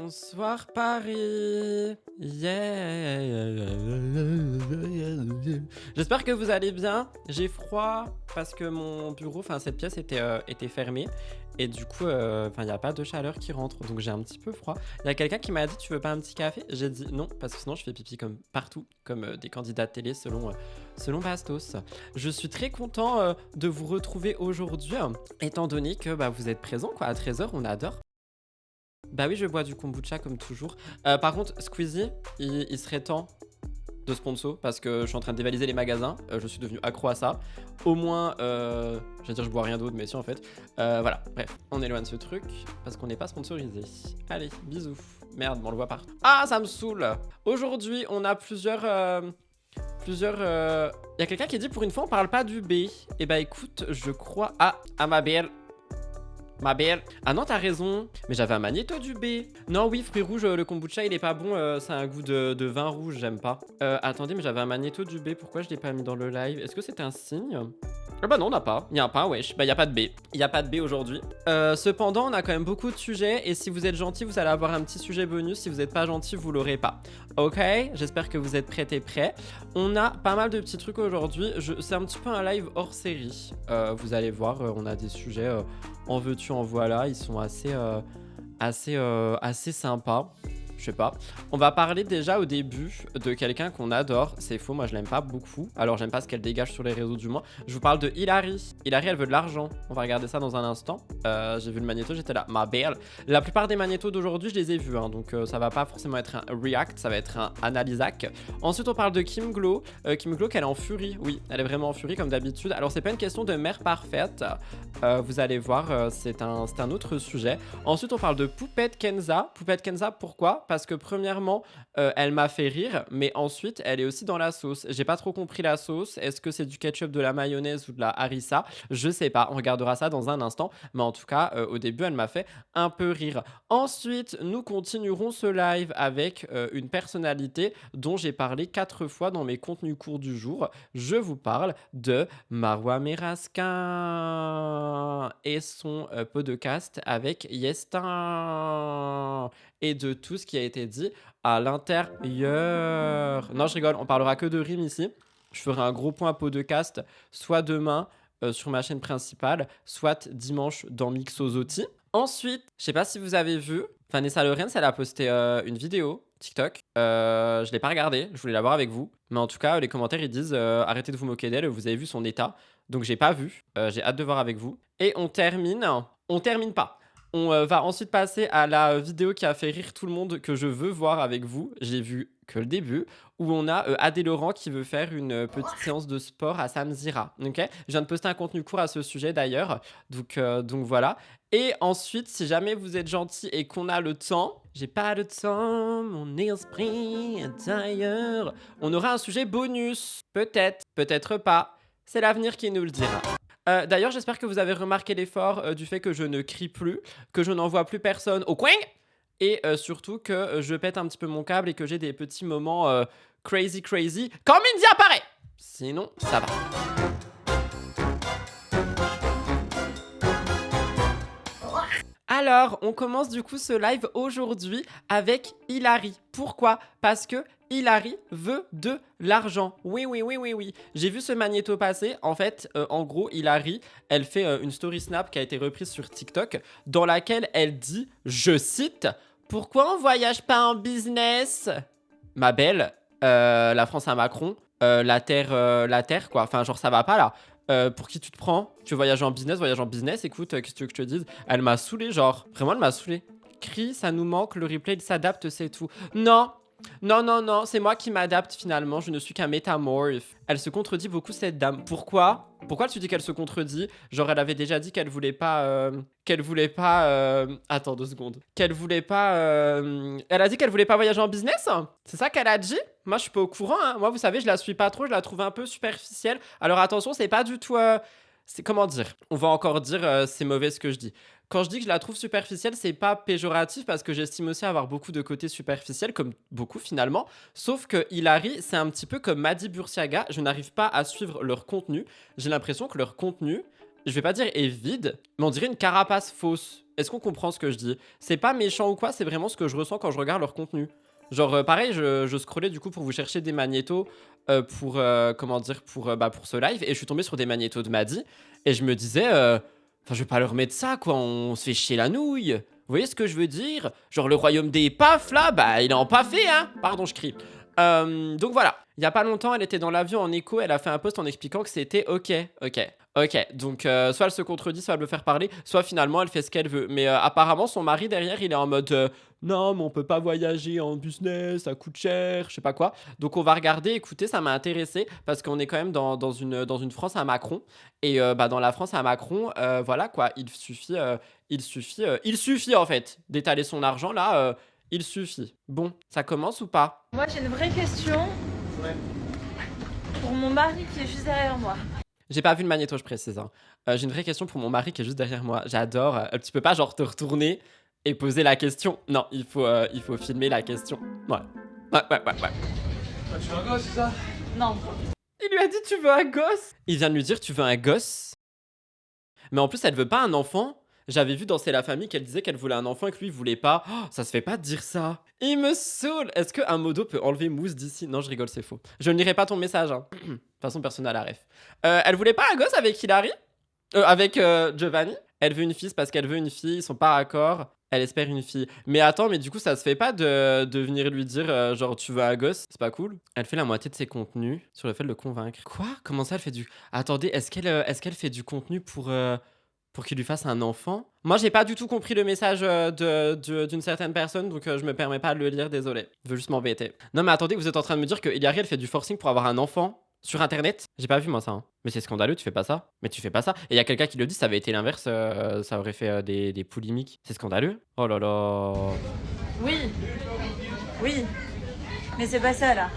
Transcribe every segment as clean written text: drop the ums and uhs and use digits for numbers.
Bonsoir Paris. Yeah. J'espère que vous allez bien. J'ai froid parce que mon bureau, enfin cette pièce était fermée et du coup, il n'y a pas de chaleur qui rentre, donc j'ai un petit peu froid. Il y a quelqu'un qui m'a dit tu veux pas un petit café? J'ai dit non parce que sinon je fais pipi comme partout, comme des candidats de télé selon Bastos. Je suis très content de vous retrouver aujourd'hui, étant donné que vous êtes présents quoi, à 13h, on adore. Bah oui, je bois du kombucha comme toujours. Par contre, Squeezie, il serait temps de sponsor parce que je suis en train de dévaliser les magasins. Je suis devenu accro à ça. Au moins, je vais dire je bois rien d'autre, mais si en fait. Voilà, bref, on éloigne ce truc parce qu'on n'est pas sponsorisé. Allez, bisous. Merde, on le voit partout. Ah, ça me saoule. Aujourd'hui, on a plusieurs... Il y a quelqu'un qui dit pour une fois on parle pas du B. Et bah écoute, je crois à ma belle. Ma belle. Ah non, t'as raison. Mais j'avais un magnéto du B. Non, oui, fruits rouges, le kombucha, il est pas bon. C'est un goût de vin rouge, j'aime pas. Attendez, mais j'avais un magnéto du B. Pourquoi je l'ai pas mis dans le live? Est-ce que c'était un signe? Ah bah non, on n'a pas. Il y a un pain, wesh. Bah, il y a pas de B. Il y a pas de B aujourd'hui. Cependant, on a quand même beaucoup de sujets. Et si vous êtes gentil, vous allez avoir un petit sujet bonus. Si vous n'êtes pas gentil, vous l'aurez pas. Ok? J'espère que vous êtes prêts et prêts. On a pas mal de petits trucs aujourd'hui. C'est un petit peu un live hors série. Vous allez voir, on a des sujets... en veux-tu, en voilà, ils sont assez sympas. Je sais pas. On va parler déjà au début de quelqu'un qu'on adore. C'est faux, moi je l'aime pas beaucoup. Alors j'aime pas ce qu'elle dégage sur les réseaux du moins. Je vous parle de Hilary. Hilary, elle veut de l'argent. On va regarder ça dans un instant. J'ai vu le magnéto, j'étais là. Ma belle. La plupart des magnétos d'aujourd'hui, je les ai vus. Donc ça va pas forcément être un react, ça va être un analysac. Ensuite, on parle de Kim Glow. Kim Glow, qu'elle est en furie. Oui, elle est vraiment en furie comme d'habitude. Alors c'est pas une question de mère parfaite. Vous allez voir, c'est un autre sujet. Ensuite, on parle de Poupette Kenza. Poupette Kenza, pourquoi? Parce que premièrement, elle m'a fait rire, mais ensuite, elle est aussi dans la sauce. J'ai pas trop compris la sauce. Est-ce que c'est du ketchup, de la mayonnaise ou de la harissa? Je sais pas, on regardera ça dans un instant. Mais en tout cas, au début, elle m'a fait un peu rire. Ensuite, nous continuerons ce live avec une personnalité dont j'ai parlé 4 fois dans mes contenus courts du jour. Je vous parle de Marwa Meraskin et son podcast avec Yestin et de tout ce qui a été dit à l'intérieur. Non, je rigole, on parlera que de rimes ici. Je ferai un gros point podcast soit demain sur ma chaîne principale, soit dimanche dans Mixosoti. Ensuite, je sais pas si vous avez vu, Vanessa Lorenz, elle a posté une vidéo TikTok. Je l'ai pas regardée, je voulais la voir avec vous. Mais en tout cas, les commentaires, ils disent arrêtez de vous moquer d'elle, vous avez vu son état. Donc j'ai pas vu, j'ai hâte de voir avec vous. Et on termine pas. On va ensuite passer à la vidéo qui a fait rire tout le monde que je veux voir avec vous. J'ai vu que le début, où on a Adé Laurent qui veut faire une petite séance de sport à Samzira. Ok, je viens de poster un contenu court à ce sujet d'ailleurs. Donc voilà. Et ensuite, si jamais vous êtes gentil et qu'on a le temps, j'ai pas le temps, mon esprit est ailleurs. On aura un sujet bonus. Peut-être, peut-être pas. C'est l'avenir qui nous le dira. D'ailleurs, j'espère que vous avez remarqué l'effort du fait que je ne crie plus, que je n'envoie plus personne au coin, et surtout que je pète un petit peu mon câble et que j'ai des petits moments crazy quand Mindy apparaît. Sinon, ça va. Alors, on commence du coup ce live aujourd'hui avec Hilary. Pourquoi? Parce que Hilary veut de l'argent. Oui. J'ai vu ce magnéto passer. En fait, en gros, Hilary, elle fait une story snap qui a été reprise sur TikTok dans laquelle elle dit, je cite, « Pourquoi on voyage pas en business ?» Ma belle, la France à Macron, la terre quoi. Enfin, genre, ça va pas là. Pour qui tu te prends? Tu voyages en business, écoute, qu'est-ce que tu veux que je te dise? Elle m'a saoulé, genre, vraiment elle m'a saoulé. Cri, ça nous manque, le replay il s'adapte, c'est tout. Non, c'est moi qui m'adapte finalement, je ne suis qu'un métamorphe. Elle se contredit beaucoup cette dame. Pourquoi? Pourquoi tu dis qu'elle se contredit? Genre elle avait déjà dit qu'elle voulait pas... Attends 2 secondes. Qu'elle voulait pas... Elle a dit qu'elle voulait pas voyager en business? C'est ça qu'elle a dit? Moi je suis pas au courant, hein. Moi vous savez je la suis pas trop, je la trouve un peu superficielle. Alors attention, c'est pas du tout... C'est comment dire? On va encore dire c'est mauvais ce que je dis. Quand je dis que je la trouve superficielle, c'est pas péjoratif parce que j'estime aussi avoir beaucoup de côtés superficiels, comme beaucoup finalement. Sauf que Hilary, c'est un petit peu comme Madi Bursiaga. Je n'arrive pas à suivre leur contenu. J'ai l'impression que leur contenu, je vais pas dire est vide, mais on dirait une carapace fausse. Est-ce qu'on comprend ce que je dis? C'est pas méchant ou quoi, c'est vraiment ce que je ressens quand je regarde leur contenu. Genre, pareil, je scrollais du coup pour vous chercher des magnétos pour, comment dire, pour ce live, et je suis tombé sur des magnétos de Maddy, et je me disais, enfin, je vais pas leur mettre ça, quoi, on se fait chier la nouille. Vous voyez ce que je veux dire? Genre, le royaume des paf, là, bah, il est en pafé, hein. Pardon, je crie. Donc voilà, il y a pas longtemps, elle était dans l'avion en écho, elle a fait un post en expliquant que c'était ok, ok. Ok, donc soit elle se contredit, soit elle veut faire parler, soit finalement elle fait ce qu'elle veut. Mais apparemment, son mari derrière, il est en mode non, mais on peut pas voyager en business, ça coûte cher, je sais pas quoi. Donc on va regarder, écoutez, ça m'a intéressé parce qu'on est quand même dans une France à Macron. Et bah, dans la France à Macron, voilà quoi, il suffit en fait d'étaler son argent là, il suffit. Bon, ça commence ou pas? Moi, j'ai une vraie question pour mon mari qui est juste derrière moi. J'ai pas vu le magnéto, je précise, hein. J'ai une vraie question pour mon mari qui est juste derrière moi. J'adore. Tu peux pas genre te retourner et poser la question. Non, il faut filmer la question. Ouais. Ouais. Ah, tu veux un gosse, c'est ça? Non. Il lui a dit tu veux un gosse? Il vient de lui dire tu veux un gosse? Mais en plus, elle veut pas un enfant. J'avais vu dans C'est la famille qu'elle disait qu'elle voulait un enfant et que lui, il voulait pas. Oh, ça se fait pas de dire ça. Il me saoule. Est-ce qu'un modo peut enlever mousse d'ici? Non, je rigole, c'est faux. Je ne lirai pas ton message, hein. De toute façon, personne n'a la ref. Elle voulait pas un gosse avec Hilary? Avec Giovanni? Elle veut une fille, c'est parce qu'elle veut une fille. Ils sont pas d'accord. Elle espère une fille. Mais attends, mais du coup, ça se fait pas de venir lui dire genre tu veux un gosse? C'est pas cool? Elle fait la moitié de ses contenus sur le fait de le convaincre. Quoi? Comment ça, elle fait du... Attendez, est-ce qu'elle fait du contenu pour qu'il lui fasse un enfant? Moi, j'ai pas du tout compris le message d'une certaine personne, donc je me permets pas de le lire, désolé. Je veux juste m'embêter. Non, mais attendez, vous êtes en train de me dire que Hilary, elle fait du forcing pour avoir un enfant sur internet? J'ai pas vu, moi, ça, hein. Mais c'est scandaleux, tu fais pas ça. Mais tu fais pas ça. Et il y a quelqu'un qui le dit, ça avait été l'inverse, ça aurait fait des polémiques. C'est scandaleux. Oh là là. Oui. Oui. Mais c'est pas ça là.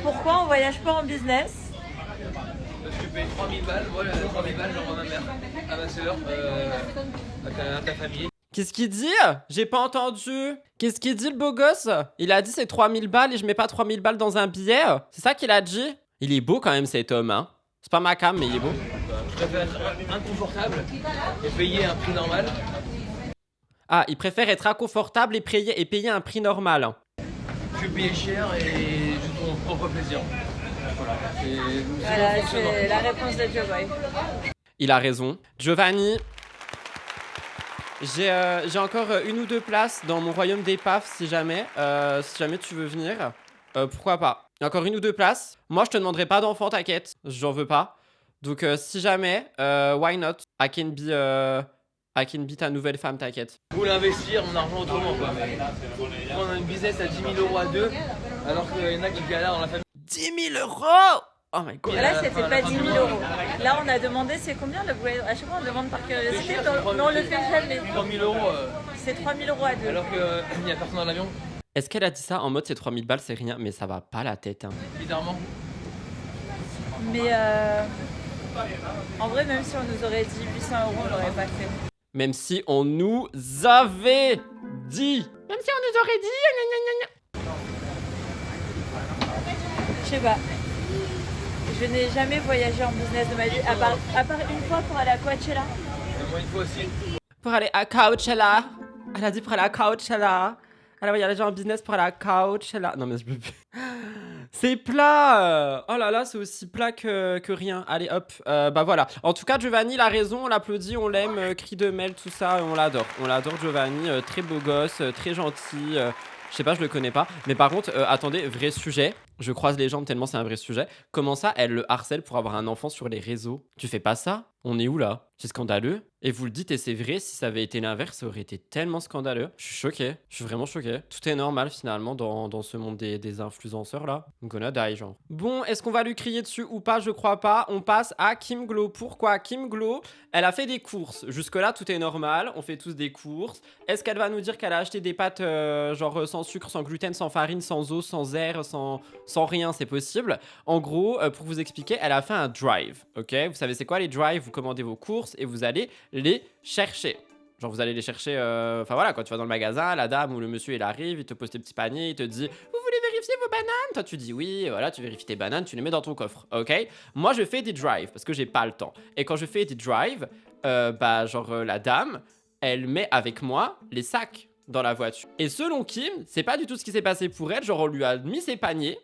Pourquoi on voyage pas en business? Parce que tu payes 3000 balles, moi 3000 balles, j'envoie à ma mère, à ma soeur, à ta famille. Qu'est-ce qu'il dit? J'ai pas entendu. Qu'est-ce qu'il dit, le beau gosse? Il a dit c'est 3000 balles et je mets pas 3000 balles dans un billet? C'est ça qu'il a dit? Il est beau quand même, cet homme, hein. C'est pas ma cam, mais il est beau. Je préfère être inconfortable et payer un prix normal. Ah, il préfère être inconfortable et payer un prix normal, hein. Je vais payer cher et juste pour mon propre plaisir. Voilà, Voilà, mon fonctionnement. c'est la réponse de Joe Boy. Il a raison. Giovanni, j'ai encore une ou deux places dans mon royaume des paf si jamais tu veux venir. Pourquoi pas? Il y a encore une ou deux places. Moi, je te demanderai pas d'enfant, t'inquiète. J'en veux pas. Donc, si jamais, why not? I can be ta nouvelle femme, t'inquiète. Je voulais investir mon argent autrement, quoi. Mais prendre une business à 10 000 euros à deux, alors qu'il y en a qui galèrent dans la famille. 10 000 euros! Oh my god. Là, c'était pas 10 000 euros. Là, on a demandé c'est combien le Braille. À chaque fois, on demande par curiosité, mais on le fait jamais. 3 000 euros, C'est 3 000 euros à deux. alors qu'il n'y a personne dans l'avion, Est-ce qu'elle a dit ça en mode c'est 3000 balles, c'est rien? Mais ça va pas la tête, hein. bizarrement. Mais en vrai, même si on nous aurait dit 800 euros, on l'aurait pas fait. Même si on nous avait dit. Même si on nous aurait dit. Gna gna gna gna. Je sais pas. Je n'ai jamais voyagé en business de ma vie, à part une fois pour aller à Coachella. Et moi, une fois aussi. Pour aller à Coachella. Elle a dit pour aller à Coachella. Elle a voyagé en business pour aller à Coachella. Non mais je peux plus. C'est plat. Oh là là, c'est aussi plat que rien. Allez hop, bah voilà. En tout cas, Giovanni, il a raison, on l'applaudit, on l'aime, cri de Mel, tout ça, on l'adore. On l'adore, Giovanni, très beau gosse, très gentil. Je sais pas, je le connais pas. Mais par contre, attendez, vrai sujet. Je croise les jambes tellement c'est un vrai sujet. Comment ça, elle le harcèle pour avoir un enfant sur les réseaux? Tu fais pas ça? On est où là? C'est scandaleux. Et vous le dites et c'est vrai, si ça avait été l'inverse, ça aurait été tellement scandaleux. Je suis choqué. Je suis vraiment choqué. Tout est normal finalement dans ce monde des influenceurs là. I'm gonna die, genre. Bon, est-ce qu'on va lui crier dessus ou pas? Je crois pas. On passe à Kim Glow. Pourquoi? Kim Glow, elle a fait des courses. Jusque-là, tout est normal. On fait tous des courses. Est-ce qu'elle va nous dire qu'elle a acheté des pâtes genre sans sucre, sans gluten, sans farine, sans eau, sans air, sans rien? C'est possible. En gros, pour vous expliquer, elle a fait un drive. Ok? Vous savez c'est quoi les drives? Vous commandez vos courses et vous allez les chercher. Genre vous allez les chercher, enfin voilà, quand tu vas dans le magasin, la dame ou le monsieur il arrive, il te pose tes petits paniers, il te dit vous voulez vérifier vos bananes? Toi, tu dis oui, voilà, tu vérifies tes bananes, tu les mets dans ton coffre, ok? Moi, je fais des drives parce que j'ai pas le temps. Et quand je fais des drives, la dame, elle met avec moi les sacs dans la voiture. Et selon Kim, c'est pas du tout ce qui s'est passé pour elle. Genre, on lui a mis ses paniers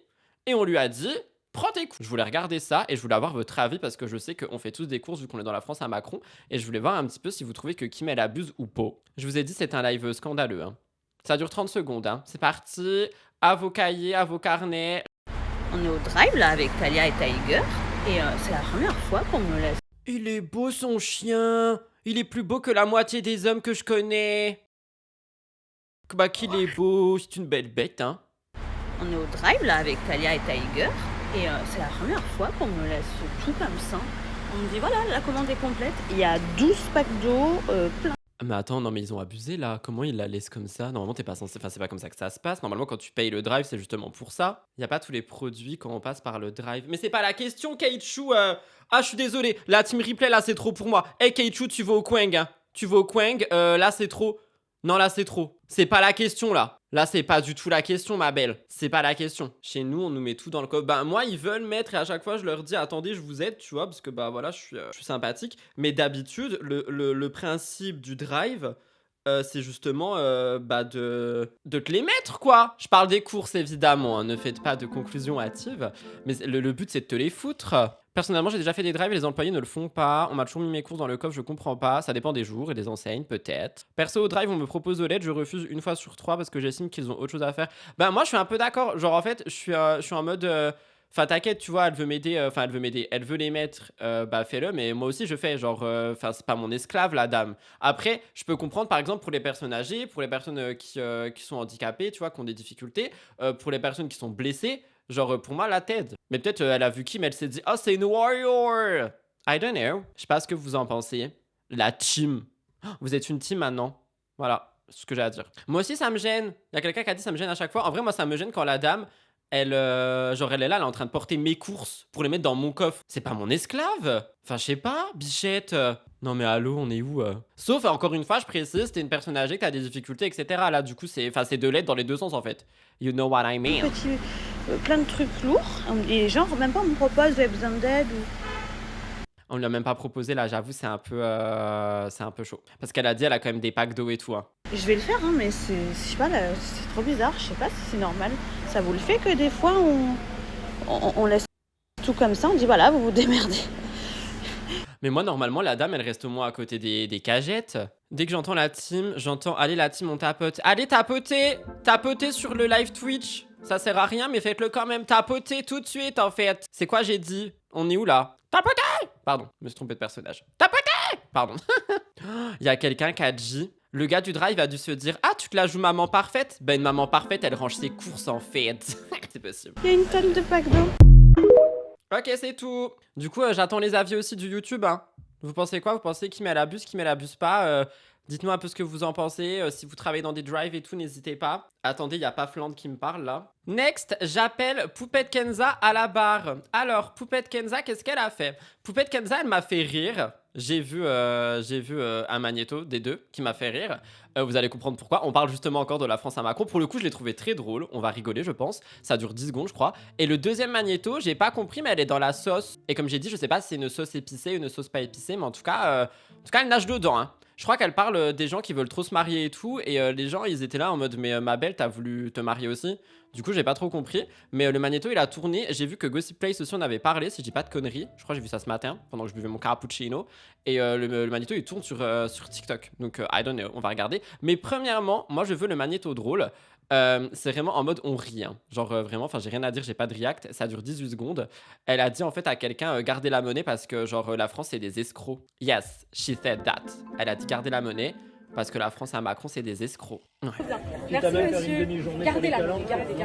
et on lui a dit... Prends tes coups. Je voulais regarder ça et je voulais avoir votre avis parce que je sais qu'on fait tous des courses vu qu'on est dans la France à Macron. Et je voulais voir un petit peu si vous trouvez que Kim elle abuse ou pas. Je vous ai dit c'est un live scandaleux. Hein. Ça dure 30 secondes. Hein. C'est parti. À vos cahiers, à vos carnets. On est au drive là avec Talia et Tiger. Et c'est la première fois qu'on me laisse. Il est beau son chien. Il est plus beau que la moitié des hommes que je connais. Bah qu'il est beau. C'est une belle bête hein. On est au drive là avec Talia et Tiger. Et c'est la première fois qu'on me laisse tout comme ça. On me dit voilà, la commande est complète. Il y a 12 packs d'eau, plein. Mais attends, non mais ils ont abusé là. Comment ils la laissent comme ça? Normalement t'es pas censé... Enfin c'est pas comme ça que ça se passe. Normalement quand tu payes le drive c'est justement pour ça. Y a pas tous les produits quand on passe par le drive. Mais c'est pas la question Keichu. Ah je suis désolé. La team replay là c'est trop pour moi. Hey Keichu tu vas au Quang hein. Tu vas au Quang. Là c'est trop. Non là c'est trop. C'est pas la question là. Là, c'est pas du tout la question, ma belle. C'est pas la question. Chez nous, on nous met tout dans le coffre. Bah, moi, ils veulent mettre et à chaque fois, je leur dis, attendez, je vous aide, tu vois, parce que, bah, voilà, je suis sympathique. Mais d'habitude, le principe du drive, c'est justement, de te les mettre, quoi. Je parle des courses, évidemment. Hein, ne faites pas de conclusions hâtives. Mais le but, c'est de te les foutre. Personnellement, j'ai déjà fait des drives et les employés ne le font pas. On m'a toujours mis mes courses dans le coffre, je comprends pas. Ça dépend des jours et des enseignes, peut-être. Perso, au drive, on me propose de l'aide. Je refuse une fois sur 3 parce que j'estime qu'ils ont autre chose à faire. Bah, moi, je suis un peu d'accord. Genre, en fait, je suis en mode. Enfin, t'inquiète, tu vois, elle veut m'aider. Enfin, elle veut m'aider. Elle veut les mettre. Bah, fais-le. Mais moi aussi, je fais. Genre, enfin, c'est pas mon esclave, la dame. Après, je peux comprendre, par exemple, pour les personnes âgées, pour les personnes qui sont handicapées, tu vois, qui ont des difficultés, pour les personnes qui sont blessées. Genre, pour moi, la TED. Mais peut-être elle a vu Kim, elle s'est dit, oh, c'est une warrior. I don't know. Je sais pas ce que vous en pensez. La team. Vous êtes une team maintenant. Voilà, c'est ce que j'ai à dire. Moi aussi, ça me gêne. Il y a quelqu'un qui a dit ça me gêne à chaque fois. En vrai, moi, ça me gêne quand la dame, elle est là, elle est en train de porter mes courses pour les mettre dans mon coffre. C'est pas mon esclave. Enfin, je sais pas, bichette. Non mais allô, on est où Sauf, encore une fois, je précise, t'es une personne âgée, que t'as des difficultés, etc. Là, du coup, c'est de l'aide dans les deux sens, en fait. You know what I mean. Plein de trucs lourds. Et genre, même pas on me propose, vous avez besoin d'aide ou... On lui a même pas proposé, là, j'avoue, c'est un peu chaud. Parce qu'elle a dit, elle a quand même des packs d'eau et tout. Hein. Je vais le faire, hein, mais je sais pas, là, c'est trop bizarre. Je sais pas si c'est normal. Ça vous le fait que des fois, on laisse tout comme ça, on dit voilà, vous vous démerdez. Mais moi, normalement, la dame, elle reste au moins à côté des cagettes. Dès que j'entends la team, allez, la team, on tapote. Allez, tapotez sur le live Twitch. Ça sert à rien, mais faites-le quand même. Tapotez tout de suite, en fait. C'est quoi, j'ai dit? On est où, là? Tapotez! Pardon, je me suis trompé de personnage. Tapotez! Pardon. Il y a quelqu'un qui a dit... Le gars du drive a dû se dire, ah, tu te la joues maman parfaite? Ben, une maman parfaite, elle range ses courses, en fait. C'est possible. Il y a une tonne de packs d'eau. Ok, c'est tout. Du coup, j'attends les avis aussi du YouTube. Hein. Vous pensez quoi? Vous pensez qui elle abuse pas? Dites-nous un peu ce que vous en pensez. Si vous travaillez dans des drives et tout, n'hésitez pas. Attendez, il n'y a pas Flandre qui me parle là. Next, j'appelle Poupette Kenza à la barre. Alors, Poupette Kenza, qu'est-ce qu'elle a fait? Poupette Kenza, elle m'a fait rire. J'ai vu un magnéto des deux qui m'a fait rire. Vous allez comprendre pourquoi. On parle justement encore de la France à Macron. Pour le coup, je l'ai trouvé très drôle. On va rigoler, je pense. Ça dure 10 secondes, je crois. Et le deuxième magnéto, j'ai pas compris, mais elle est dans la sauce. Et comme j'ai dit, je sais pas si c'est une sauce épicée, une sauce pas épicée, mais en tout cas, elle nage dedans. Hein. Je crois qu'elle parle des gens qui veulent trop se marier et tout. Et les gens, ils étaient là en mode, mais ma belle, t'as voulu te marier aussi? Du coup, j'ai pas trop compris. Mais le magnéto, il a tourné. J'ai vu que Gossip Place aussi en avait parlé, si je dis pas de conneries. Je crois que j'ai vu ça ce matin, pendant que je buvais mon cappuccino. Et le magnéto, il tourne sur TikTok. Donc, I don't know, on va regarder. Mais premièrement, moi, je veux le magnéto drôle. C'est vraiment en mode on rit. Hein. Genre vraiment, enfin, j'ai rien à dire, j'ai pas de react. Ça dure 18 secondes. Elle a dit en fait à quelqu'un gardez la monnaie parce que, genre, la France, c'est des escrocs. Yes, she said that. Elle a dit gardez la monnaie. Parce que la France à Macron, c'est des escrocs. Ouais. Merci monsieur. Gardez la monnaie, gardez.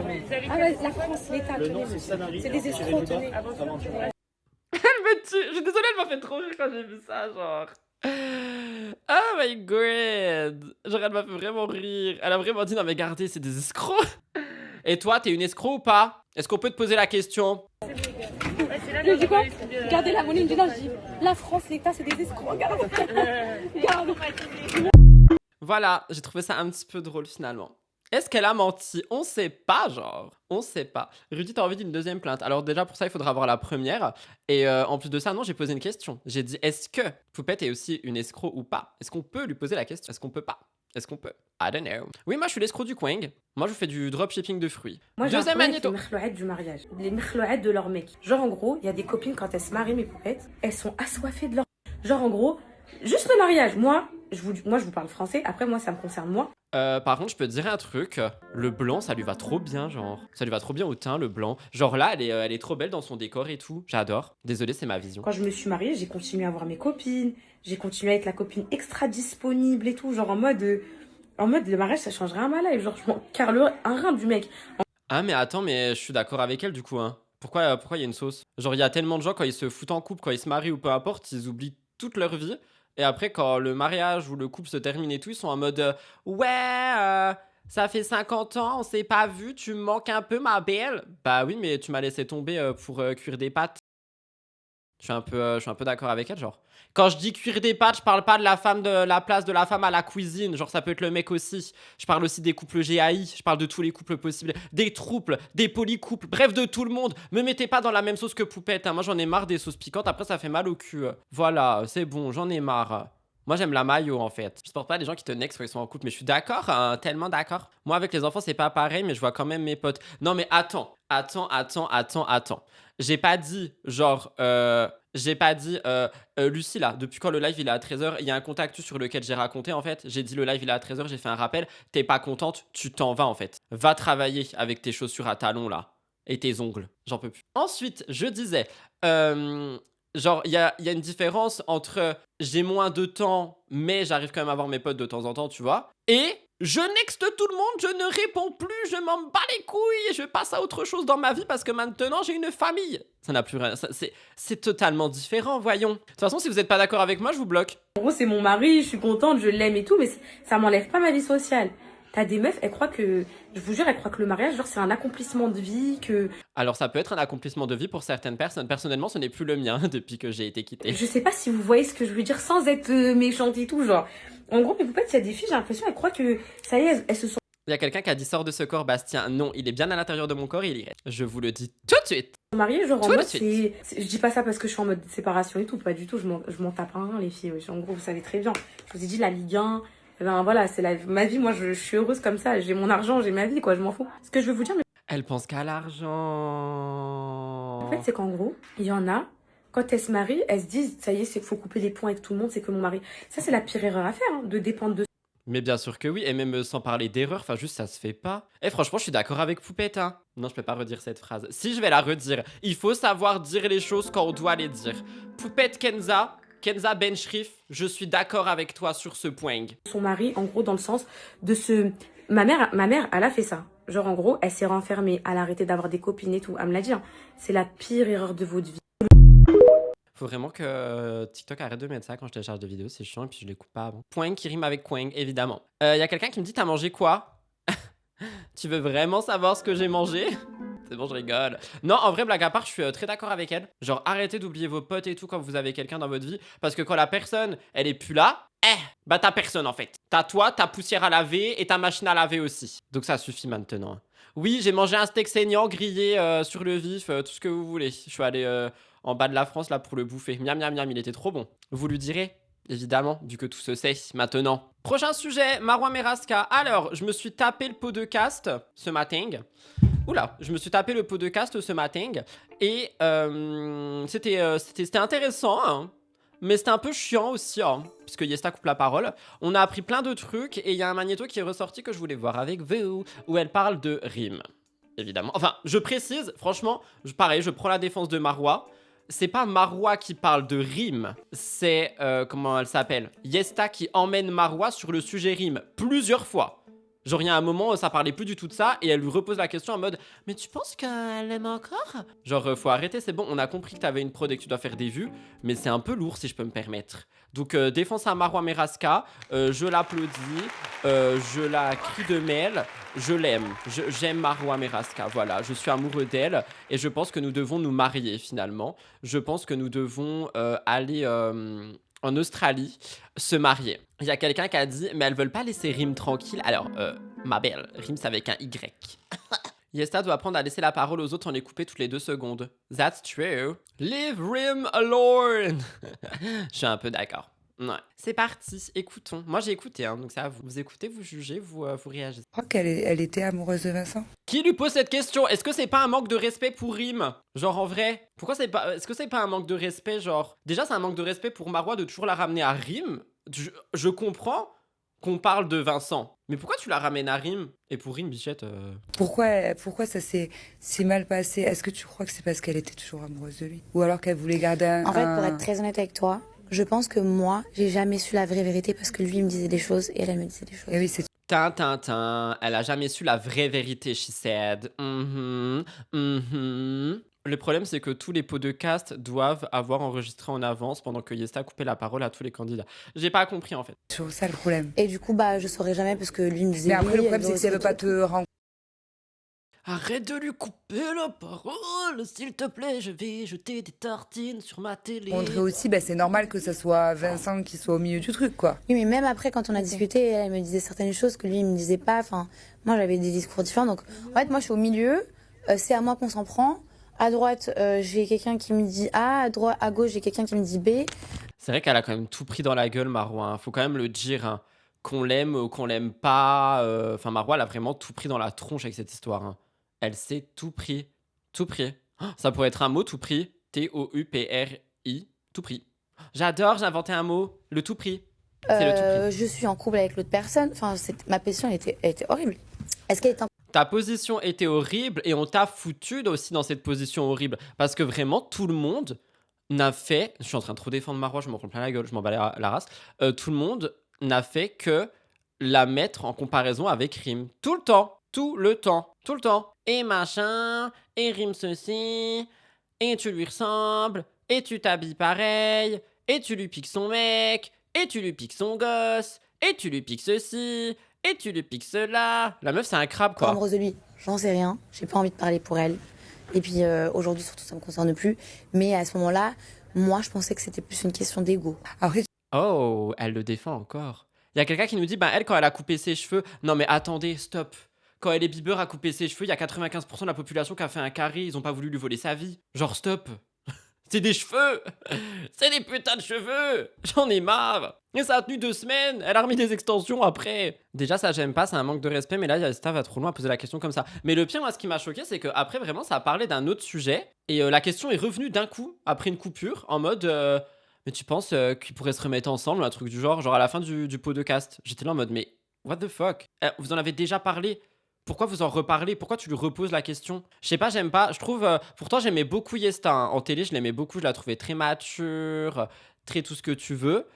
Ah ouais, la France, l'État, tenez monsieur. C'est des escrocs, tenez. Elle me tue. Je suis désolée, elle m'a fait trop rire quand j'ai vu ça, genre. Oh my god. Genre, elle m'a fait vraiment rire. Elle a vraiment dit non mais gardez, c'est des escrocs. Et toi, t'es une escroc ou pas? Est-ce qu'on peut te poser la question? Je dis quoi? Gardez la monnaie, je dis non, je dis la France, l'État, c'est des escrocs. Garde. Voilà, j'ai trouvé ça un petit peu drôle finalement. Est-ce qu'elle a menti? On sait pas, genre. On sait pas. Rudy, t'as envie d'une deuxième plainte. Alors déjà, pour ça, il faudra avoir la première. Et en plus de ça, non, j'ai posé une question. J'ai dit, est-ce que Poupette est aussi une escroc ou pas? Est-ce qu'on peut lui poser la question? Est-ce qu'on peut pas? Est-ce qu'on peut? I don't know. Oui, moi, je suis l'escroc du Quang. Moi, je fais du dropshipping de fruits. Moi, j'ai un Deuxième problème avec les magnéto. merlouettes du mariage. Les merlouettes de leur mec. Genre, en gros, il y a des copines, quand elles se marient, mes poupettes, elles sont assoiffées de leur... Genre, en gros, juste le mariage. Moi, je vous parle français. Après, moi, ça me concerne moi. Par contre, je peux te dire un truc. Le blanc, ça lui va trop bien, genre. Ça lui va trop bien au teint, le blanc. Genre là, elle est trop belle dans son décor et tout. J'adore. Désolé, c'est ma vision. Quand je me suis mariée, j'ai continué à voir mes copines. J'ai continué à être la copine extra disponible et tout. Genre, en mode, le mariage, ça change rien à ma life. Genre, je m'en carle un rein du mec. Ah, mais attends, mais je suis d'accord avec elle du coup, hein. Pourquoi il y a une sauce? Genre, il y a tellement de gens, quand ils se foutent en couple, quand ils se marient ou peu importe, ils oublient toute leur vie. Et après, quand le mariage ou le couple se termine et tout, ils sont en mode ouais, ça fait 50 ans, on s'est pas vu, tu me manques un peu, ma belle. Bah oui, mais tu m'as laissé tomber pour cuire des pâtes. Je suis un peu d'accord avec elle, genre. Quand je dis cuire des pâtes, je parle pas de la place de la femme à la cuisine. Genre, ça peut être le mec aussi. Je parle aussi des couples GAI. Je parle de tous les couples possibles. Des trouples, des polycouples. Bref, de tout le monde. Me mettez pas dans la même sauce que Poupette, hein. Moi, j'en ai marre des sauces piquantes. Après, ça fait mal au cul. Voilà, c'est bon, j'en ai marre. Moi, j'aime la mayo, en fait. Je supporte pas les gens qui te next quand ils sont en couple. Mais je suis d'accord, hein, tellement d'accord. Moi, avec les enfants, c'est pas pareil, mais je vois quand même mes potes. Non, mais attends. J'ai pas dit, genre, Lucie, là, depuis quand le live il est à 13h, il y a un contactus sur lequel j'ai raconté, en fait. J'ai dit le live il est à 13h, j'ai fait un rappel. T'es pas contente, tu t'en vas, en fait. Va travailler avec tes chaussures à talons, là. Et tes ongles. J'en peux plus. Ensuite, je disais, genre, il y a une différence entre j'ai moins de temps, mais j'arrive quand même à voir mes potes de temps en temps, tu vois. Et je next tout le monde, je ne réponds plus, je m'en bats les couilles, je passe à autre chose dans ma vie parce que maintenant j'ai une famille. Ça n'a plus rien, c'est totalement différent, voyons. De toute façon, si vous n'êtes pas d'accord avec moi, je vous bloque. En gros, c'est mon mari, je suis contente, je l'aime et tout, mais ça m'enlève pas ma vie sociale. T'as des meufs, elles croient que, je vous jure, elles croient que le mariage, genre, c'est un accomplissement de vie, que... Alors, ça peut être un accomplissement de vie pour certaines personnes. Personnellement, ce n'est plus le mien depuis que j'ai été quittée. Je sais pas si vous voyez ce que je veux dire sans être méchante et tout, genre. En gros, mes poupettes, il y a des filles, j'ai l'impression, elles croient que, ça y est, elles se sont... Il y a quelqu'un qui a dit sors de ce corps, Bastien. Non, il est bien à l'intérieur de mon corps et il y reste. Je vous le dis tout de suite. mariées, genre, en Tout de mode, suite. je dis pas ça parce que je suis en mode séparation et tout, pas du tout, je m'en tape un, les filles, wesh. En gros, vous savez très bien. Je vous ai dit, la Ligue 1... Eh ben voilà, c'est ma vie, moi je suis heureuse comme ça, j'ai mon argent, j'ai ma vie, quoi, je m'en fous. Ce que je veux vous dire, mais Elle pense qu'à l'argent. en fait, c'est qu'en gros, il y en a, quand elles se marient, elles se disent, ça y est, c'est qu'il faut couper les points avec tout le monde, c'est que mon mari. Ça, c'est la pire erreur à faire, hein, de dépendre de... Mais bien sûr que oui, et même sans parler d'erreur, enfin juste ça se fait pas. Et franchement, je suis d'accord avec Poupette, hein. Non, je peux pas redire cette phrase. Si, je vais la redire. Il faut savoir dire les choses quand on doit les dire. Poupette Kenza Benchrif, je suis d'accord avec toi sur ce point. son mari, en gros, dans le sens de se... Ma mère, elle a fait ça. Genre, en gros, elle s'est renfermée, elle a arrêté d'avoir des copines et tout. Elle me l'a dit, hein. C'est la pire erreur de votre vie. Faut vraiment que TikTok arrête de mettre ça quand je télécharge des vidéos, c'est chiant et puis je les coupe pas avant. Point qui rime avec point, évidemment. Y a quelqu'un qui me dit t'as mangé quoi? Tu veux vraiment savoir ce que j'ai mangé? C'est bon, je rigole. Non, en vrai, blague à part, je suis très d'accord avec elle. Genre, arrêtez d'oublier vos potes et tout quand vous avez quelqu'un dans votre vie. Parce que quand la personne, elle est plus là, bah t'as personne en fait. T'as toi, ta poussière à laver et ta machine à laver aussi. Donc ça suffit maintenant. Oui, j'ai mangé un steak saignant grillé sur le vif, tout ce que vous voulez. Je suis allé en bas de la France là pour le bouffer. Miam miam miam, il était trop bon. Vous lui direz? Évidemment, vu que tout se sait maintenant. Prochain sujet, Marwa Meraska. Alors, je me suis tapé le pot de cast ce matin. Oula, je me suis tapé le pot de cast ce matin. Et c'était intéressant, hein. Mais c'était un peu chiant aussi, hein, puisque Yesta coupe la parole. On a appris plein de trucs et il y a un magnéto qui est ressorti que je voulais voir avec vous, où elle parle de rimes, évidemment. Enfin, je précise, franchement, pareil, je prends la défense de Marwa. C'est pas Marwa qui parle de rime, c'est, comment elle s'appelle, Yesta qui emmène Marwa sur le sujet rime plusieurs fois. Genre, il y a un moment, ça parlait plus du tout de ça, et elle lui repose la question en mode « Mais tu penses qu'elle aime encore ?» Genre, faut arrêter, c'est bon, on a compris que t'avais une prod et que tu dois faire des vues, mais c'est un peu lourd si je peux me permettre. Donc, défense à Marwa Meraska, je l'applaudis, je la crie de mêle, je l'aime, j'aime Marwa Meraska, voilà, je suis amoureux d'elle, et je pense que nous devons nous marier finalement. Je pense que nous devons aller... en Australie, se marier. Il y a quelqu'un qui a dit, mais elles veulent pas laisser Rime tranquille. Alors, Ma belle, rime avec un Y. Yesta doit apprendre à laisser la parole aux autres sans les couper toutes les 2 secondes. That's true. Leave Rim alone. Je suis un peu d'accord. Ouais. C'est parti, écoutons. Moi j'ai écouté, hein, donc c'est à vous. Vous écoutez, vous jugez, vous réagissez. Je crois qu'elle était amoureuse de Vincent. Qui lui pose cette question? Est-ce que c'est pas un manque de respect pour Rim? Genre en vrai, pourquoi c'est pas... Est-ce que c'est pas un manque de respect, genre... Déjà c'est un manque de respect pour Marois de toujours la ramener à Rim. Je comprends qu'on parle de Vincent, mais pourquoi tu la ramènes à Rim? Et pour Rim, Bichette... Pourquoi ça s'est si mal passé? Est-ce que tu crois que c'est parce qu'elle était toujours amoureuse de lui? Ou alors qu'elle voulait garder un... En fait, pour être très honnête avec toi, je pense que moi, j'ai jamais su la vraie vérité parce que lui il me disait des choses et elle me disait des choses. Et oui, c'est... Elle a jamais su la vraie vérité, she said. Le problème, c'est que tous les podcasts doivent avoir enregistré en avance pendant que Yesta coupait la parole à tous les candidats. J'ai pas compris, en fait. C'est toujours ça le problème. Et du coup, je saurais jamais parce que lui me disait. Mais après, oui, le problème, c'est que si elle veut pas tout. te rencontrer, Arrête de lui couper la parole, s'il te plaît, je vais jeter des tartines sur ma télé. aussi, c'est normal que ça soit Vincent qui soit au milieu du truc, quoi. Oui, mais même après, quand on a discuté, elle me disait certaines choses que lui il me disait pas. Enfin, moi j'avais des discours différents. Donc, en fait, moi je suis au milieu. C'est à moi qu'on s'en prend. À droite, j'ai quelqu'un qui me dit A. À gauche, j'ai quelqu'un qui me dit B. C'est vrai qu'elle a quand même tout pris dans la gueule, Marois. Hein. Faut quand même le dire. Hein. Qu'on l'aime ou qu'on l'aime pas. Enfin, Marois, elle a vraiment tout pris dans la tronche avec cette histoire. Hein. Elle s'est tout pris. Tout pris. Oh, ça pourrait être un mot, tout pris. T-O-U-P-R-I. Tout pris. J'adore, j'ai inventé un mot. Le tout pris. C'est le tout pris. Je suis en couple avec l'autre personne. Enfin, ma position elle était horrible. Est-ce qu'elle est en... Ta position était horrible et on t'a foutu aussi dans cette position horrible. Parce que vraiment, tout le monde n'a fait... Je suis en train de trop défendre Marois, je m'en prends plein la gueule, je m'en bats la race. Tout le monde n'a fait que la mettre en comparaison avec Rim. Tout le temps. Tout le temps. Tout le temps. Et machin, et Rim ceci, et tu lui ressembles, et tu t'habilles pareil, et tu lui piques son mec, et tu lui piques son gosse, et tu lui piques ceci, et tu lui piques cela. La meuf, c'est un crabe, quoi. amoureuse de lui? J'en sais rien. J'ai pas envie de parler pour elle. Et puis aujourd'hui, surtout, ça me concerne plus. Mais à ce moment-là, moi, je pensais que c'était plus une question d'ego. Après, Oh, elle le défend encore. Il y a quelqu'un qui nous dit, elle, quand elle a coupé ses cheveux... Non, mais attendez, stop. Quand Hailey Bieber a coupé ses cheveux, il y a 95% de la population qui a fait un carré. Ils ont pas voulu lui voler sa vie. Genre, stop. C'est des cheveux. C'est des putains de cheveux. J'en ai marre. Et ça a tenu 2 semaines. Elle a remis des extensions après. Déjà, ça, j'aime pas. C'est un manque de respect. Mais là, Yasta va trop loin à poser la question comme ça. Mais le pire, moi, ce qui m'a choqué, c'est qu'après, vraiment, ça a parlé d'un autre sujet. Et la question est revenue d'un coup, après une coupure, en mode... mais tu penses qu'ils pourraient se remettre ensemble, un truc du genre à la fin du podcast. J'étais là en mode, mais what the fuck? Vous en avez déjà parlé. Pourquoi vous en reparlez? Pourquoi tu lui reposes la question? Je sais pas, j'aime pas. Je trouve... pourtant, j'aimais beaucoup Yesta. Hein. En télé, je l'aimais beaucoup. Je la trouvais très mature, très tout ce que tu veux.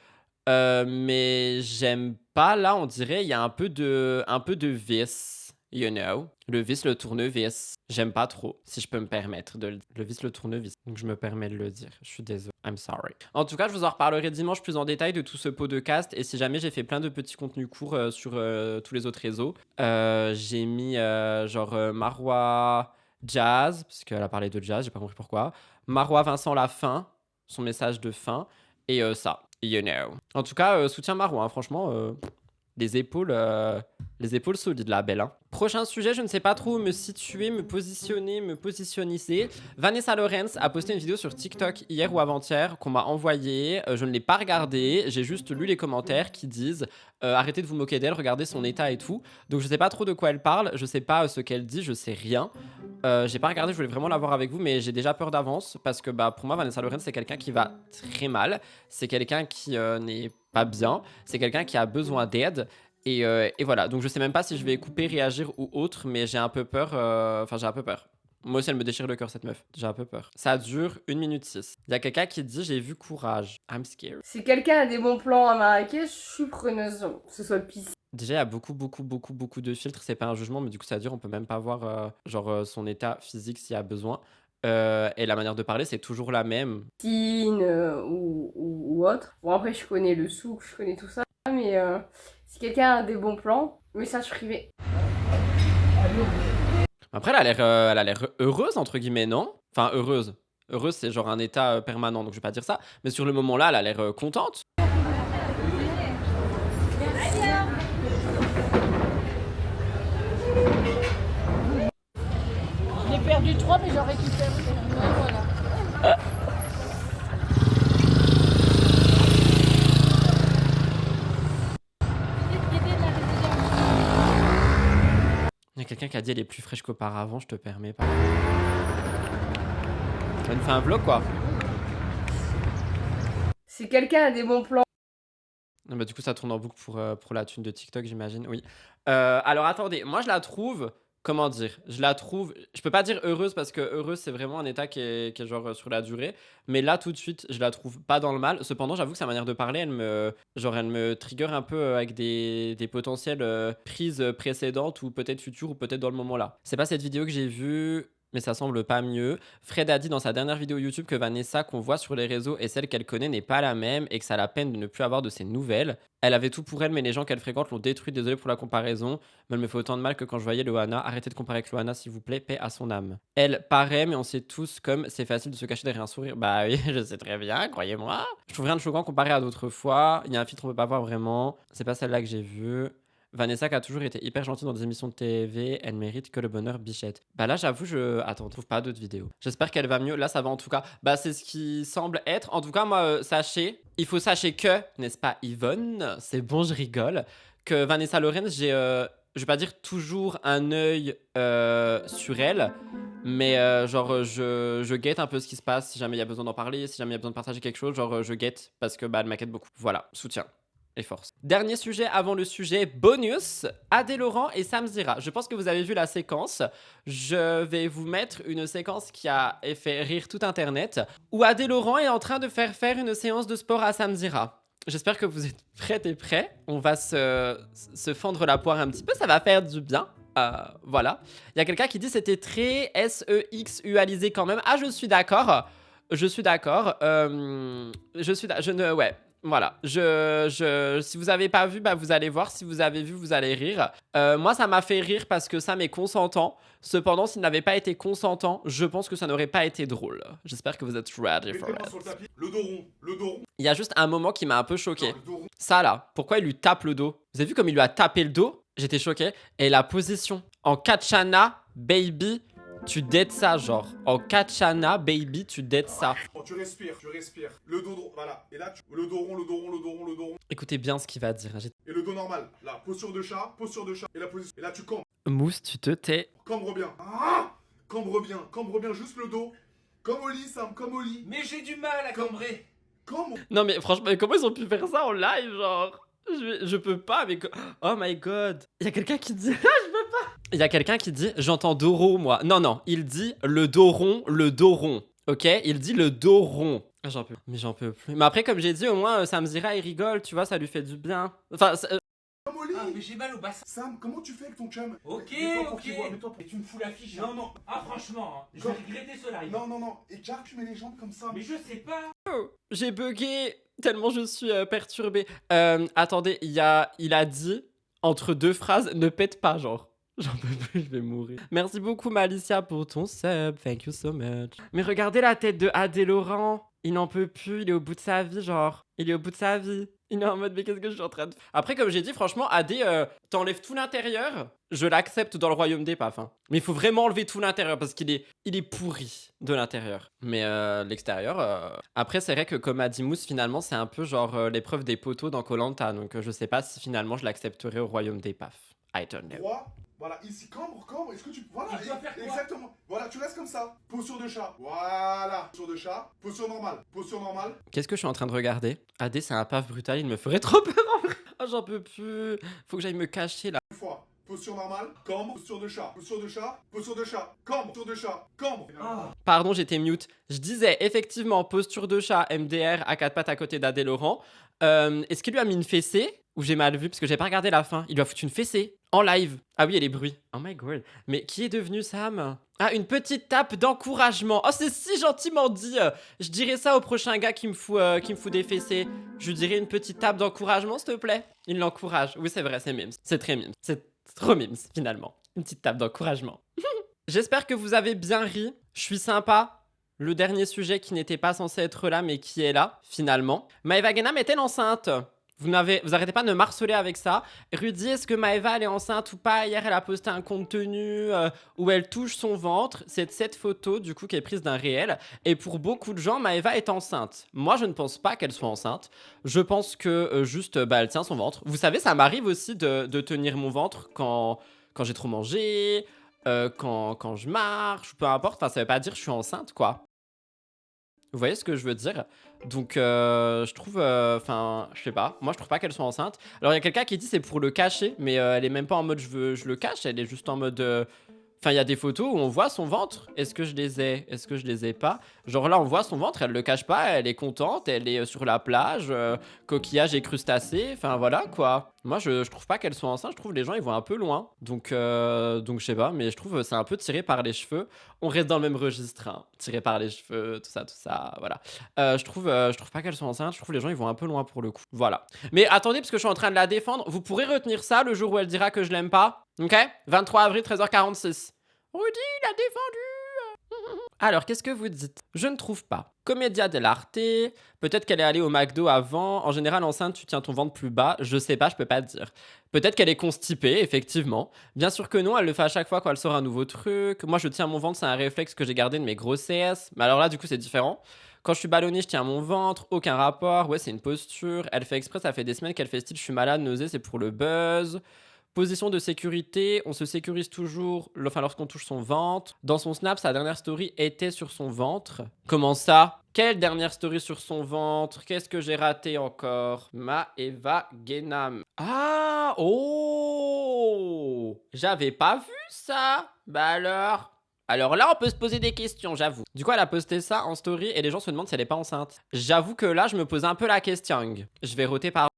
Mais j'aime pas, là, on dirait, il y a un peu de vice, you know. Le vice, le tournevis. J'aime pas trop, si je peux me permettre. Le vice, le tournevis. Donc, je me permets de le dire. Je suis désolé. I'm sorry. En tout cas, je vous en reparlerai dimanche plus en détail de tout ce podcast. Et si jamais j'ai fait plein de petits contenus courts sur tous les autres réseaux, j'ai mis Marois Jazz, parce qu'elle a parlé de jazz, j'ai pas compris pourquoi. Marois Vincent la fin, son message de fin. Et ça, you know. En tout cas, soutien Marois, hein, franchement... les épaules solides, la belle. Hein. Prochain sujet, je ne sais pas trop où me situer, me positionniser. Vanessa Lorenz a posté une vidéo sur TikTok hier ou avant-hier qu'on m'a envoyée. Je ne l'ai pas regardée, j'ai juste lu les commentaires qui disent arrêtez de vous moquer d'elle, regardez son état et tout. Donc je sais pas trop de quoi elle parle, je sais pas ce qu'elle dit, je sais rien. J'ai pas regardé, je voulais vraiment la voir avec vous, mais j'ai déjà peur d'avance parce que pour moi, Vanessa Lorenz, c'est quelqu'un qui va très mal. C'est quelqu'un qui n'est pas bien. C'est quelqu'un qui a besoin d'aide. Et voilà. Donc, je sais même pas si je vais couper, réagir ou autre, mais j'ai un peu peur. J'ai un peu peur. Moi aussi, elle me déchire le cœur, cette meuf. J'ai un peu peur. Ça dure 1 minute 6. Il y a quelqu'un qui dit j'ai vu Courage. I'm scared. Si quelqu'un a des bons plans à Marrakech, je suis preneuse, que ce soit piscine. Déjà, il y a beaucoup de filtres. C'est pas un jugement, mais du coup, ça dure. On peut même pas voir son état physique s'il y a besoin. Et la manière de parler, c'est toujours la même. Ou autre. Bon, après, je connais le souk, je connais tout ça. Mais si quelqu'un a des bons plans, message privé. Après, elle a l'air heureuse, entre guillemets, non? Enfin, heureuse. Heureuse, c'est genre un état permanent, donc je vais pas dire ça. Mais sur le moment-là, elle a l'air contente. perdu 3, mais j'en récupère une. Voilà. Il y a quelqu'un qui a dit elle est plus fraîche qu'auparavant, je te permets pas. Elle me fait un vlog quoi. Si quelqu'un a des bons plans. Bah, du coup, ça tourne en boucle pour la thune de TikTok, j'imagine. Oui. Alors, attendez. Moi, je la trouve... Comment dire? Je la trouve... Je peux pas dire heureuse parce que heureuse, c'est vraiment un état qui est genre sur la durée. Mais là, tout de suite, je la trouve pas dans le mal. Cependant, j'avoue que sa manière de parler, elle me trigger un peu avec des potentielles prises précédentes ou peut-être futures ou peut-être dans le moment là. C'est pas cette vidéo que j'ai vue... Mais ça semble pas mieux. Fred a dit dans sa dernière vidéo YouTube que Vanessa qu'on voit sur les réseaux et celle qu'elle connaît n'est pas la même et que ça a la peine de ne plus avoir de ses nouvelles. Elle avait tout pour elle, mais les gens qu'elle fréquente l'ont détruite. Désolé pour la comparaison, mais elle me fait autant de mal que quand je voyais Loana. Arrêtez de comparer avec Loana, s'il vous plaît, paix à son âme. Elle paraît, mais on sait tous comme c'est facile de se cacher derrière un sourire. Bah oui, je sais très bien, croyez-moi. Je trouve rien de choquant comparé à d'autres fois. Il y a un filtre on peut pas voir vraiment. C'est pas celle-là que j'ai vue. Vanessa qui a toujours été hyper gentille dans des émissions de TV, elle mérite que le bonheur bichette. Bah là j'avoue Attends, on trouve pas d'autres vidéos. J'espère qu'elle va mieux, là ça va en tout cas. Bah c'est ce qui semble être. En tout cas moi, sachez que, n'est-ce pas Yvonne, c'est bon je rigole, que Vanessa Lorenz, je vais pas dire toujours un œil sur elle, mais genre je guette un peu ce qui se passe, si jamais il y a besoin d'en parler, si jamais il y a besoin de partager quelque chose, genre je guette parce que bah elle m'inquiète beaucoup. Voilà, soutien. Et force. Dernier sujet avant le sujet bonus, Adé Laurent et Sam Zira. Je pense que vous avez vu la séquence. Je vais vous mettre une séquence qui a fait rire tout internet, où Adé Laurent est en train de faire une séance de sport à Sam Zira. J'espère que vous êtes prêtes et prêts. On va se fendre la poire un petit peu, ça va faire du bien. Voilà. Il y a quelqu'un qui dit c'était très sexualisé quand même. Ah, je suis d'accord. Ouais. Voilà, si vous avez pas vu, bah vous allez voir. Si vous avez vu, vous allez rire. Moi, ça m'a fait rire parce que Sam est consentant. Cependant, s'il n'avait pas été consentant, je pense que ça n'aurait pas été drôle. J'espère que vous êtes ready for it. Le dos rond. Il y a juste un moment qui m'a un peu choqué. Ça là, pourquoi il lui tape le dos? Vous avez vu comme il lui a tapé le dos? J'étais choqué. Et la position. En Katchana, baby... Tu dettes ça, genre. En Katchana, baby, tu dettes ça. Tu respires. Le dos droit, voilà. Et là, le dos rond. Écoutez bien ce qu'il va dire. Et le dos normal. Là, posture de chat. Et la position. Et là, tu cambres. Mousse, tu te tais. Cambre bien. Cambre bien, juste le dos. Comme au lit, Sam, comme au lit. Mais j'ai du mal à cambrer. Non, mais franchement, comment ils ont pu faire ça en live, genre? Je peux pas, mais... Oh my god. Il y a quelqu'un qui dit... Je peux pas. Il y a quelqu'un qui dit... J'entends Doro, moi. Non. Il dit le dos rond. Ok? Il dit le dos rond. J'en peux plus. Mais après, comme j'ai dit, au moins, Sam Zira, il rigole, tu vois, ça lui fait du bien. Enfin... Comme au lit. Mais j'ai mal au bassin. Sam, comment tu fais avec ton chum? Ok. Et tu me fous la fiche. Non. Ah, franchement, je vais regretter cela. Non. Et Jack, tu mets les jambes comme ça. Mais je sais pas. J'ai bugué tellement je suis perturbée. Attendez, il a dit entre deux phrases, ne pète pas, genre. J'en peux plus, je vais mourir. Merci beaucoup Malicia pour ton sub, thank you so much. Mais regardez la tête de Adé Laurent, il n'en peut plus, il est au bout de sa vie, genre. Il est au bout de sa vie. Il est en mode, mais qu'est-ce que je suis en train de... Après, comme j'ai dit, franchement, Adé, t'enlèves tout l'intérieur, je l'accepte dans le royaume des paf. Hein. Mais il faut vraiment enlever tout l'intérieur parce qu'il est pourri de l'intérieur. Mais l'extérieur... Après, c'est vrai que comme a dit Mousse, finalement, c'est un peu genre l'épreuve des poteaux dans Koh-Lanta. Donc je sais pas si finalement je l'accepterai au royaume des paf. I don't know. Voilà, ici, cambre. Est-ce que tu... Voilà, Je dois faire quoi? exactement. Voilà, tu restes comme ça. Posture de chat. Voilà. Posture de chat. Posture normale. Qu'est-ce que je suis en train de regarder? Adé, c'est un paf brutal, il me ferait trop peur en vrai. Oh, j'en peux plus. Faut que j'aille me cacher là. Une fois. Posture normale. Cambre. Posture de chat. Cambre. Posture de chat. Cambre. Pardon, j'étais mute. Je disais effectivement posture de chat, MDR, à quatre pattes à côté d'Adé Laurent. Est-ce qu'il lui a mis une fessée? Ou j'ai mal vu parce que j'ai pas regardé la fin. Il lui a foutu une fessée en live. Ah oui, et les bruits. Oh my god. Mais qui est devenu Sam? Ah, une petite tape d'encouragement. Oh, c'est si gentiment dit. Je dirais ça au prochain gars qui me fout des fessées. Je lui dirais une petite tape d'encouragement, s'il te plaît. Il l'encourage. Oui, c'est vrai, c'est mimes. C'est très mimes. C'est trop mimes, finalement. Une petite tape d'encouragement. J'espère que vous avez bien ri. Je suis sympa. Le dernier sujet qui n'était pas censé être là, mais qui est là, finalement. Maëva Guénam est-elle enceinte? Vous arrêtez pas de me harceler avec ça. Rudy, est-ce que Maëva elle est enceinte ou pas? Hier elle a posté un contenu où elle touche son ventre. C'est cette photo du coup qui est prise d'un réel. Et pour beaucoup de gens, Maëva est enceinte. Moi je ne pense pas qu'elle soit enceinte. Je pense que juste elle tient son ventre. Vous savez, ça m'arrive aussi de tenir mon ventre quand j'ai trop mangé, quand je marche, peu importe. Enfin, ça veut pas dire que je suis enceinte quoi. Vous voyez ce que je veux dire? Donc je trouve, enfin je sais pas, moi je trouve pas qu'elle soit enceinte. Alors il y a quelqu'un qui dit c'est pour le cacher, mais elle est même pas en mode je le cache, elle est juste en mode... Enfin il y a des photos où on voit son ventre, est-ce que je les ai, est-ce que je les ai pas? Genre là on voit son ventre, elle le cache pas, elle est contente, elle est sur la plage, coquillage et crustacés, enfin voilà quoi. Moi je trouve pas qu'elle soit enceinte, je trouve les gens ils vont un peu loin. Donc je sais pas, mais je trouve c'est un peu tiré par les cheveux. On reste dans le même registre, hein. Tiré par les cheveux, tout ça, voilà. Je trouve pas qu'elle soit enceinte, je trouve les gens ils vont un peu loin pour le coup. Voilà. Mais attendez, parce que je suis en train de la défendre, vous pourrez retenir ça le jour où elle dira que je l'aime pas. Ok? 23 avril, 13h46. Rudy, il a défendu. Alors, qu'est-ce que vous dites? Je ne trouve pas. Commedia dell'arte. Peut-être qu'elle est allée au McDo avant. En général, enceinte, tu tiens ton ventre plus bas. Je sais pas, je peux pas te dire. Peut-être qu'elle est constipée, effectivement. Bien sûr que non, elle le fait à chaque fois quand elle sort un nouveau truc. Moi, je tiens mon ventre, c'est un réflexe que j'ai gardé de mes grossesses. Mais alors là, du coup, c'est différent. Quand je suis ballonnée, je tiens mon ventre. Aucun rapport. Ouais, c'est une posture. Elle fait exprès, ça fait des semaines qu'elle fait style, je suis malade, nausée, c'est pour le buzz. Position de sécurité, on se sécurise toujours lorsqu'on touche son ventre. Dans son snap, sa dernière story était sur son ventre. Comment ça? Quelle dernière story sur son ventre? Qu'est-ce que j'ai raté encore? Maëva Genam. Ah! Oh! J'avais pas vu ça! Bah alors là, on peut se poser des questions, j'avoue. Du coup, elle a posté ça en story et les gens se demandent si elle est pas enceinte. J'avoue que là, je me pose un peu la question. Je vais roter par...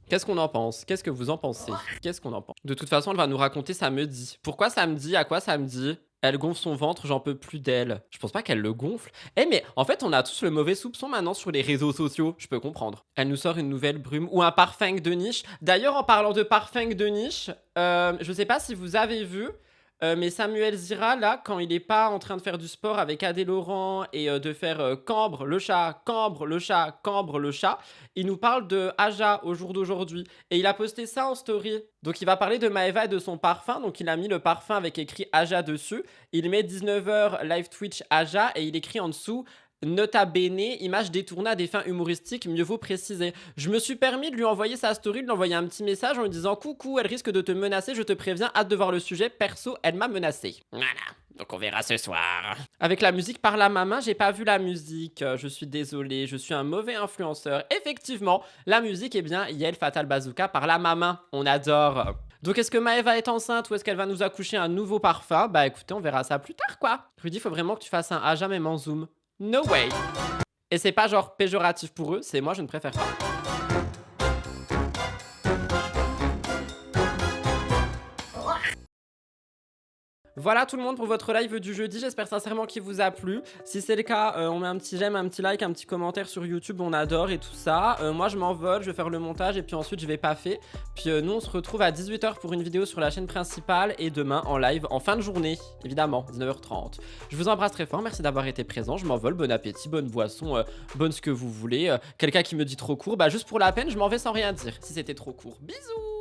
Qu'est-ce qu'on en pense? Qu'est-ce que vous en pensez? Qu'est-ce qu'on en pense? De toute façon, elle va nous raconter samedi. Pourquoi samedi? À quoi samedi? Elle gonfle son ventre, j'en peux plus d'elle. Je pense pas qu'elle le gonfle. Eh mais en fait, on a tous le mauvais soupçon maintenant sur les réseaux sociaux. Je peux comprendre. Elle nous sort une nouvelle brume ou un parfum de niche. D'ailleurs, en parlant de parfum de niche, je sais pas si vous avez vu... mais Samuel Zira, là, quand il est pas en train de faire du sport avec Adé Laurent et de faire cambre le chat, cambre le chat, cambre le chat, il nous parle de Aja au jour d'aujourd'hui. Et il a posté ça en story. Donc il va parler de Maëva et de son parfum. Donc il a mis le parfum avec écrit Aja dessus. Il met 19h live Twitch Aja et il écrit en dessous... Nota bene, image détournée à des fins humoristiques, mieux vaut préciser. Je me suis permis de lui envoyer sa story, de lui envoyer un petit message en lui disant « Coucou, elle risque de te menacer, je te préviens, hâte de voir le sujet, perso, elle m'a menacé. » Voilà, donc on verra ce soir. Avec la musique par la main, j'ai pas vu la musique, je suis désolé, je suis un mauvais influenceur. Effectivement, la musique est bien Yael Fatal Bazooka par la main, on adore. Donc est-ce que Maëva est enceinte ou est-ce qu'elle va nous accoucher un nouveau parfum? Bah écoutez, on verra ça plus tard quoi. Rudy, faut vraiment que tu fasses un Aja même en zoom. No way. Et c'est pas genre péjoratif pour eux, c'est moi je ne préfère pas. Voilà tout le monde pour votre live du jeudi, j'espère sincèrement qu'il vous a plu. Si c'est le cas, on met un petit j'aime, un petit like, un petit commentaire sur YouTube, on adore et tout ça. Moi je m'envole, je vais faire le montage et puis ensuite je vais paffer. Puis nous on se retrouve à 18h pour une vidéo sur la chaîne principale et demain en live en fin de journée, évidemment, 19h30. Je vous embrasse très fort, merci d'avoir été présent, je m'envole, bon appétit, bonne boisson, bonne ce que vous voulez. Quelqu'un qui me dit trop court, bah juste pour la peine, je m'en vais sans rien dire si c'était trop court. Bisous!